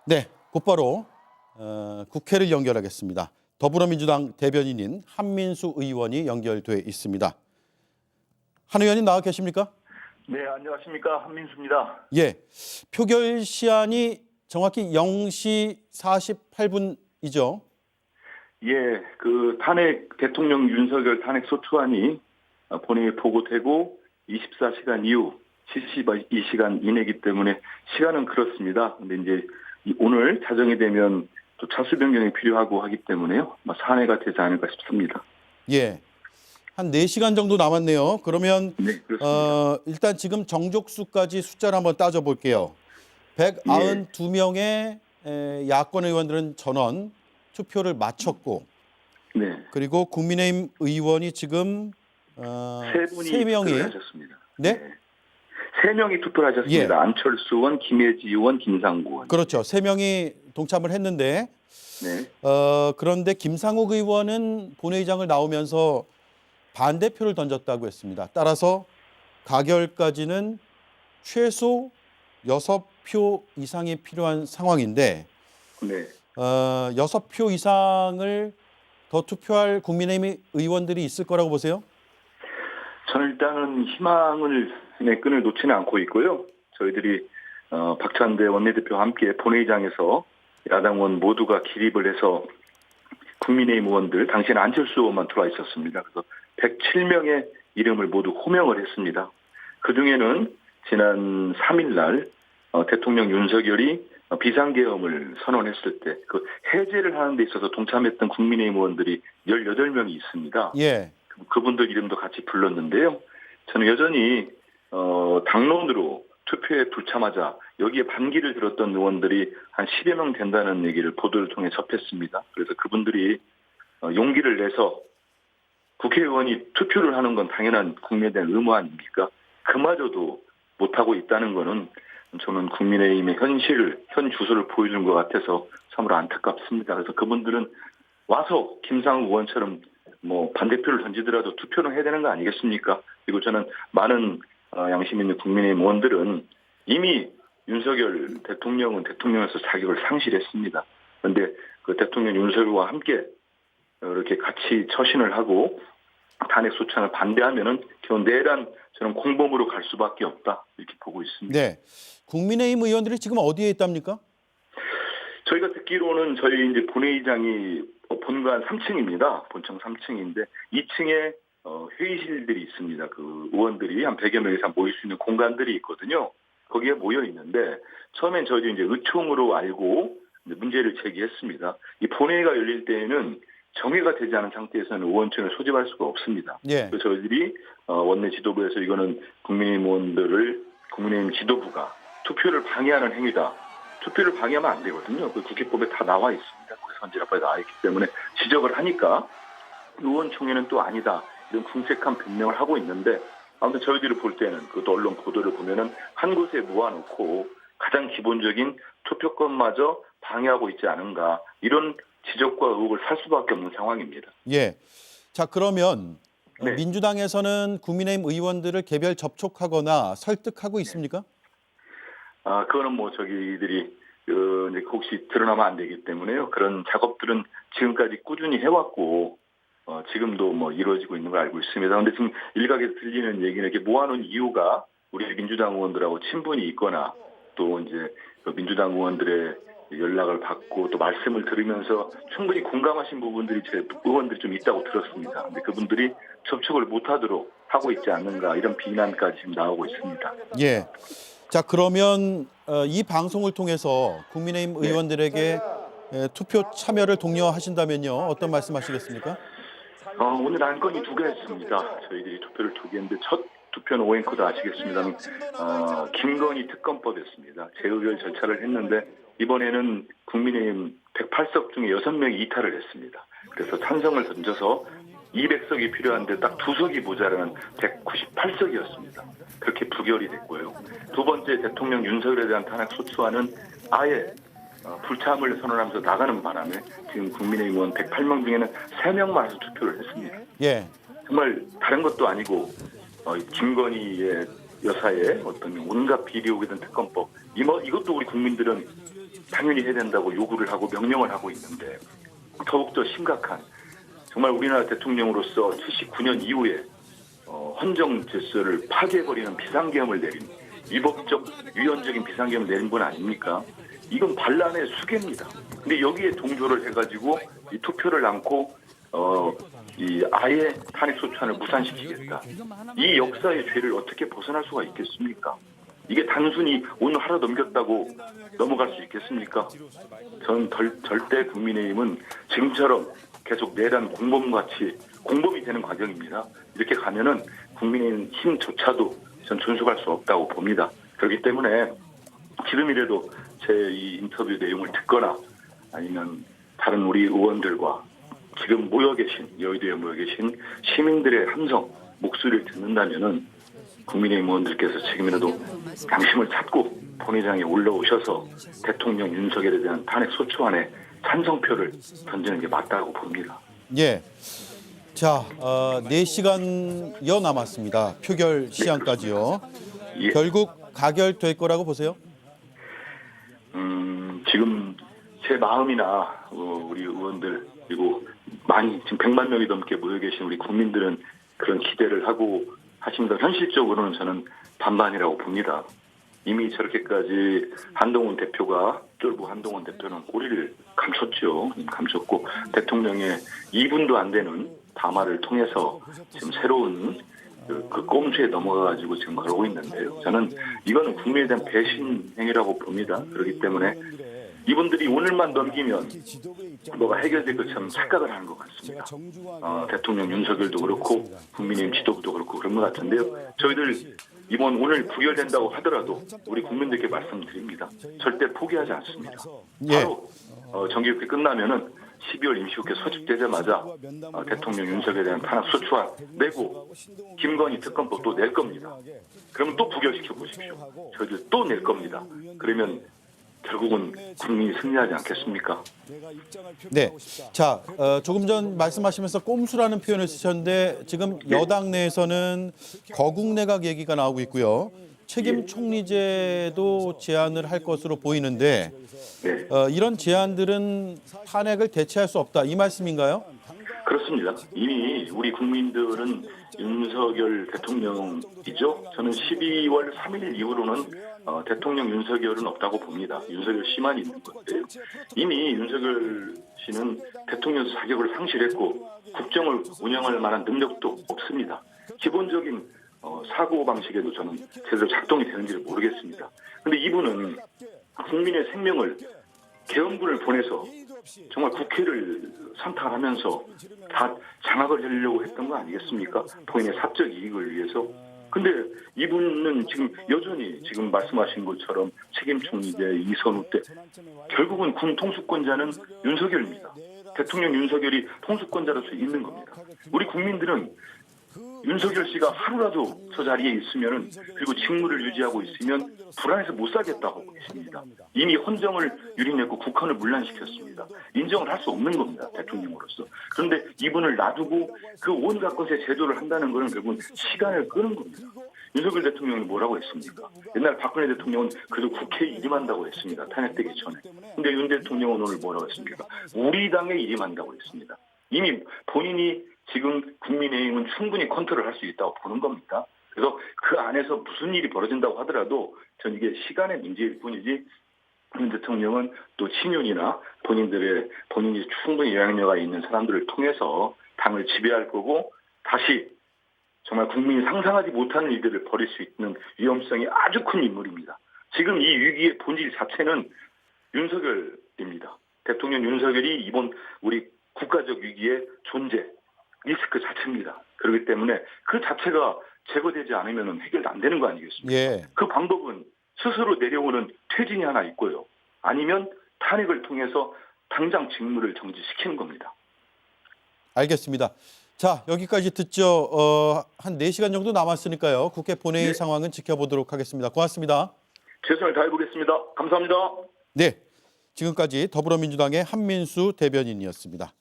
네, 곧바로 국회를 연결하겠습니다. 더불어민주당 대변인인 한민수 의원이 연결돼 있습니다. 한 의원님 나와 계십니까? 네, 안녕하십니까. 한민수입니다. 예, 표결 시한이 정확히 0시 48분이죠. 예, 대통령 윤석열 탄핵 소추안이 본회의에 보고되고 24시간 이후 72시간 이내이기 때문에 시간은 그렇습니다. 근데 이제 오늘 자정이 되면 또 차수 변경이 필요하고 하기 때문에요. 산회가 되지 않을까 싶습니다. 예, 한 4시간 정도 남았네요. 그러면 네, 그렇습니다. 일단 지금 정족수까지 숫자를 한번 따져볼게요. 192명의 야권 의원들은 전원 투표를 마쳤고, 네, 그리고 국민의힘 의원이 지금 세 분이 세 명이 투표를 하셨습니다. 네? 세 명이 투표를 하셨습니다. 예. 안철수 의원, 김혜지 의원, 김상구 의원. 그렇죠. 3명이 동참을 했는데 네. 그런데 김상욱 의원은 본회의장을 나오면서 반대표를 던졌다고 했습니다. 따라서 가결까지는 최소 6표 이상이 필요한 상황인데 네. 6표 이상을 더 투표할 국민의힘 의원들이 있을 거라고 보세요? 저는 일단은 희망을 끈을 놓지는 않고 있고요. 저희들이 박찬대 원내대표와 함께 본회의장에서 야당 의원 모두가 기립을 해서 국민의힘 의원들, 당시에는 안철수 의원만 들어와 있었습니다. 그래서 107명의 이름을 모두 호명을 했습니다. 그중에는 지난 3일 날 대통령 윤석열이 비상계엄을 선언했을 때 그 해제를 하는 데 있어서 동참했던 국민의힘 의원들이 18명이 있습니다. 예. 그분들 이름도 같이 불렀는데요. 저는 여전히 당론으로 투표에 불참하자 여기에 반기를 들었던 의원들이 한 10여 명 된다는 얘기를 보도를 통해 접했습니다. 그래서 그분들이 용기를 내서 국회의원이 투표를 하는 건 당연한 국민에 대한 의무 아닙니까? 그마저도 못하고 있다는 거는 저는 국민의힘의 현 주소를 보여준 것 같아서 참으로 안타깝습니다. 그래서 그분들은 와서 김상우 의원처럼 반대표를 던지더라도 투표는 해야 되는 거 아니겠습니까? 그리고 저는 많은 양심 있는 국민의힘 의원들은 이미 윤석열 대통령은 대통령에서 자격을 상실했습니다. 그런데 그 대통령 윤석열과 함께 이렇게 같이 처신을 하고 탄핵 소추안을 반대하면은 겨우 내란 저는 공범으로 갈 수밖에 없다 이렇게 보고 있습니다. 네. 국민의힘 의원들이 지금 어디에 있답니까? 저희가 듣기로는 저희 이제 본회의장이 본관 3층입니다. 본청 3층인데 2층에 회의실들이 있습니다. 그 의원들이 한 100여 명 이상 모일 수 있는 공간들이 있거든요. 거기에 모여 있는데 처음엔 저희도 이제 의총으로 알고 이제 문제를 제기했습니다. 이 본회의가 열릴 때에는 정회가 되지 않은 상태에서는 의원총을 소집할 수가 없습니다. 예. 그래서 저희들이 원내 지도부에서 이거는 국민의힘 지도부가 투표를 방해하는 행위다. 투표를 방해하면 안 되거든요. 그 국회법에 다 나와 있습니다. 선진화법에 나와 있기 때문에 지적을 하니까 의원총회는 또 아니다. 이런 궁색한 변명을 하고 있는데 아무튼 저희들이 볼 때는 그것도 언론 보도를 보면은 한 곳에 모아놓고 가장 기본적인 투표권마저 방해하고 있지 않은가 이런 지적과 의혹을 살 수밖에 없는 상황입니다. 예. 자, 그러면 네. 민주당에서는 국민의힘 의원들을 개별 접촉하거나 설득하고 있습니까? 그거는 저기들이 이제 혹시 드러나면 안 되기 때문에요. 그런 작업들은 지금까지 꾸준히 해왔고 지금도 이루어지고 있는 걸 알고 있습니다. 그런데 지금 일각에서 들리는 얘기는 이렇게 모아놓은 이유가 우리 민주당 의원들하고 친분이 있거나 또 이제 민주당 의원들의 연락을 받고 또 말씀을 들으면서 충분히 공감하신 부분들이 제 의원들이 좀 있다고 들었습니다. 근데 그분들이 접촉을 못하도록 하고 있지 않는가 이런 비난까지 지금 나오고 있습니다. 예. 자, 그러면 이 방송을 통해서 국민의힘 의원들에게 투표 참여를 독려하신다면요. 어떤 말씀하시겠습니까? 오늘 안건이 2개 있습니다. 저희들이 투표를 2개 했는데 첫 투표는 오앵커도 아시겠습니다만 김건희 특검법이었습니다. 재의결 절차를 했는데 이번에는 국민의힘 108석 중에 6명이 이탈을 했습니다. 그래서 찬성을 던져서 200석이 필요한데 딱 2석이 모자라는 198석이었습니다. 그렇게 부결이 됐고요. 두 번째 대통령 윤석열에 대한 탄핵 소추안은 아예 불참을 선언하면서 나가는 바람에 지금 국민의힘 의원 108명 중에는 3명만 해서 투표를 했습니다. 예. 정말 다른 것도 아니고 김건희의 여사의 어떤 온갖 비리오게 된 특검법 이것도 우리 국민들은 당연히 해야 된다고 요구를 하고 명령을 하고 있는데 더욱더 심각한 정말 우리나라 대통령으로서 79년 이후에 헌정 질서를 파괴해버리는 비상계엄을 내린 위법적 위헌적인 비상계엄을 내린 분 아닙니까? 이건 반란의 수괴입니다. 근데 여기에 동조를 해가지고 이 투표를 안고 이 아예 탄핵소추안을 무산시키겠다. 이 역사의 죄를 어떻게 벗어날 수가 있겠습니까? 이게 단순히 오늘 하루 넘겼다고 넘어갈 수 있겠습니까? 저는 절대 국민의힘은 지금처럼 계속 내란 공범같이 공범이 되는 과정입니다. 이렇게 가면은 국민의힘 힘조차도 전 존속할 수 없다고 봅니다. 그렇기 때문에 지금이라도 제 이 인터뷰 내용을 듣거나 아니면 다른 우리 의원들과 지금 여의도에 모여 계신 시민들의 함성, 목소리를 듣는다면은 국민의힘 의원들께서 지금이라도 양심을 찾고 본회의장에 올라오셔서 대통령 윤석열에 대한 탄핵 소추안에 찬성표를 던지는 게 맞다고 봅니다. 예. 자, 4시간여 남았습니다. 표결 시한까지요. 예. 결국 가결될 거라고 보세요? 지금 제 마음이나 우리 의원들 그리고 많이 지금 100만 명이 넘게 모여 계신 우리 국민들은 그런 기대를 하고 하십니다. 현실적으로는 저는 반반이라고 봅니다. 이미 저렇게까지 쫄보 한동훈 대표는 꼬리를 감췄고 대통령의 2분도 안 되는 담화를 통해서 지금 새로운 그 꼼수에 넘어가가지고 지금 그러고 있는데요. 저는 이거는 국민에 대한 배신 행위라고 봅니다. 그렇기 때문에 이분들이 오늘만 넘기면 뭐가 해결될 것처럼 착각을 하는 것 같습니다. 대통령 윤석열도 그렇고 국민의힘 지도부도 그렇고 그런 것 같은데요. 저희들 이번 오늘 부결된다고 하더라도 우리 국민들께 말씀드립니다. 절대 포기하지 않습니다. 바로 정기국회 끝나면은 12월 임시국회 소집되자마자 대통령 윤석열에 대한 탄핵 소추안 내고 김건희 특검법 또 낼 겁니다. 그러면 또 부결시켜 보십시오. 저희들 또 낼 겁니다. 그러면 결국은 국민이 승리하지 않겠습니까? 네. 자, 조금 전 말씀하시면서 꼼수라는 표현을 쓰셨는데 지금 여당 내에서는 거국내각 얘기가 나오고 있고요. 책임 총리제도 제안을 할 것으로 보이는데 이런 제안들은 탄핵을 대체할 수 없다. 이 말씀인가요? 그렇습니다. 이미 우리 국민들은 윤석열 대통령이죠. 저는 12월 3일 이후로는 대통령 윤석열은 없다고 봅니다. 윤석열 씨만 있는 건데요. 이미 윤석열 씨는 대통령 자격을 상실했고 국정을 운영할 만한 능력도 없습니다. 기본적인 사고방식에도 저는 제대로 작동이 되는지를 모르겠습니다. 그런데 이분은 국민의 생명을 계엄군을 보내서 정말 국회를 산탈하면서 다 장악을 하려고 했던 거 아니겠습니까? 본인의 사적 이익을 위해서. 근데 이분은 지금 여전히 지금 말씀하신 것처럼 책임 총리제 이선우 때 결국은 군 통수권자는 윤석열입니다. 대통령 윤석열이 통수권자로서 있는 겁니다. 우리 국민들은 윤석열 씨가 하루라도 저 자리에 있으면은 그리고 직무를 유지하고 있으면 불안해서 못 살겠다고 하고 계십니다. 이미 헌정을 유린했고 국헌을 문란시켰습니다. 인정을 할 수 없는 겁니다. 대통령으로서. 그런데 이분을 놔두고 그 온갖 것에 제도를 한다는 것은 결국은 시간을 끄는 겁니다. 윤석열 대통령이 뭐라고 했습니까? 옛날 박근혜 대통령은 그래도 국회에 일임한다고 했습니다. 탄핵되기 전에. 근데 윤 대통령은 오늘 뭐라고 했습니까? 우리 당에 일임한다고 했습니다. 이미 본인이 지금 국민의힘은 충분히 컨트롤할 수 있다고 보는 겁니다. 그래서 그 안에서 무슨 일이 벌어진다고 하더라도 전 이게 시간의 문제일 뿐이지 윤 대통령은 또 친윤이나 본인이 충분히 영향력이 있는 사람들을 통해서 당을 지배할 거고 다시 정말 국민이 상상하지 못하는 일들을 벌일 수 있는 위험성이 아주 큰 인물입니다. 지금 이 위기의 본질 자체는 윤석열입니다. 대통령 윤석열이 이번 우리 국가적 위기의 존재, 리스크 자체입니다. 그렇기 때문에 그 자체가 제거되지 않으면 해결 안 되는 거 아니겠습니까? 예. 그 방법은 스스로 내려오는 퇴진이 하나 있고요. 아니면 탄핵을 통해서 당장 직무를 정지시키는 겁니다. 알겠습니다. 자, 여기까지 듣죠. 한 4시간 정도 남았으니까요. 국회 본회의 상황은 지켜보도록 하겠습니다. 고맙습니다. 최선을 다해보겠습니다. 감사합니다. 네, 지금까지 더불어민주당의 한민수 대변인이었습니다.